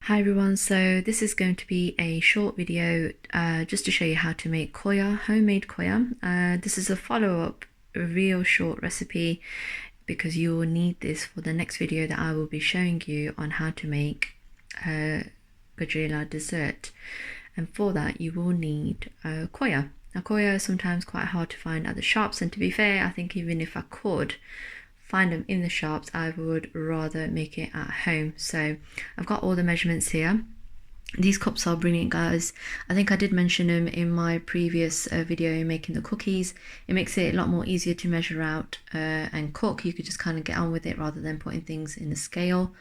Hi everyone, so this is going to be a short video just to show you how to make khoya, homemade khoya. This is a follow-up, a real short recipe because you will need this for the next video that I will be showing you on how to make gajrela dessert. And for that you will need khoya. Now khoya is sometimes quite hard to find at the shops, and to be fair, I think even if I could find them in the shops, I would rather make it at home. So I've got all the measurements here. These cups are brilliant, guys. I think I did mention them in my previous video making the cookies. It makes it a lot more easier to measure out and cook. You could just kind of get on with it rather than putting things in the scale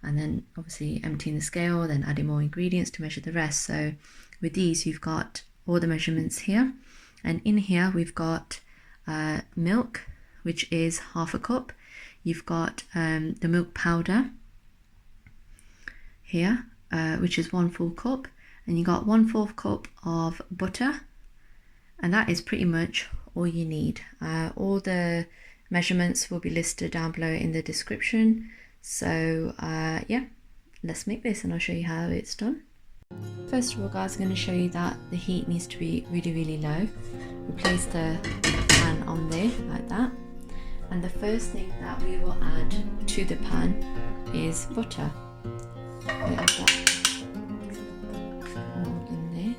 and then obviously emptying the scale, then adding more ingredients to measure the rest. So with these, you've got all the measurements here, and in here we've got milk, which is half a cup. You've got the milk powder here, which is 1 full cup, and you got 1/4 cup of butter, and that is pretty much all you need. All the measurements will be listed down below in the description. So yeah, let's make this and I'll show you how it's done. First of all, guys, I'm going to show you that the heat needs to be really low. We place the pan on there like that. And the first thing that we will add to the pan is butter. We add that all in there.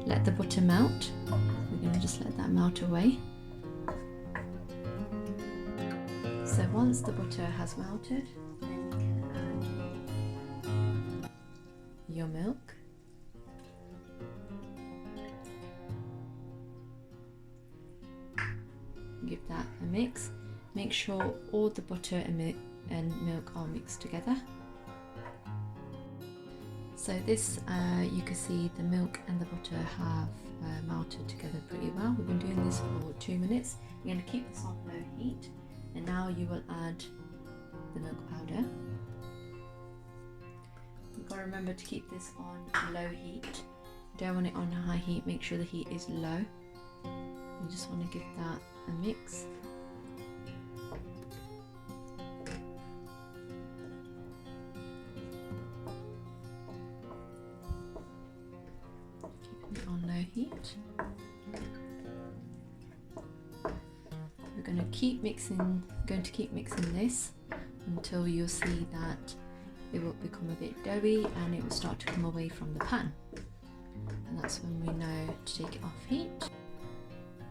Let the butter melt. We're going to just let that melt away. So once the butter has melted, then you can add your milk. Give that a mix. Make sure all the butter and milk are mixed together. So this, you can see the milk and the butter have melted together pretty well. We've been doing this for 2 minutes. You're going to keep this on low heat, and now you will add the milk powder. You've got to remember to keep this on low heat. You don't want it on high heat. Make sure the heat is low. You just want to give that a mix. Keeping it on low heat. We're going to keep mixing this until you'll see that it will become a bit doughy and it will start to come away from the pan. And that's when we know to take it off heat.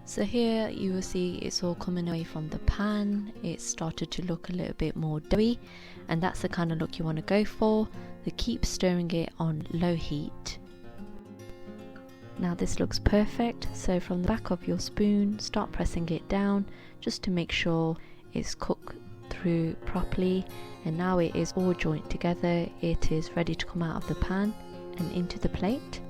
So here you will see it's all coming away from the pan. It's started to look a little bit more doughy, and that's the kind of look you want to go for. So keep stirring it on low heat. Now this looks perfect, so from the back of your spoon start pressing it down just to make sure it's cooked through properly, and now it is all joined together. It is ready to come out of the pan and into the plate.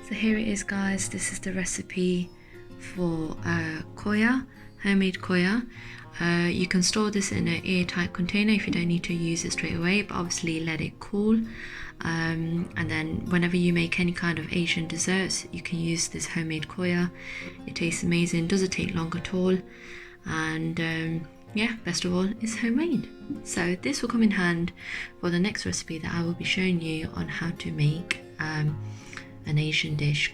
So here it is, guys. This is the recipe for khoya, homemade khoya. You can store this in an airtight container if you don't need to use it straight away, but obviously let it cool. And then whenever you make any kind of Asian desserts, you can use this homemade khoya. It tastes amazing, doesn't take long at all, and yeah, best of all, it's homemade. So this will come in hand for the next recipe that I will be showing you on how to make an Asian dish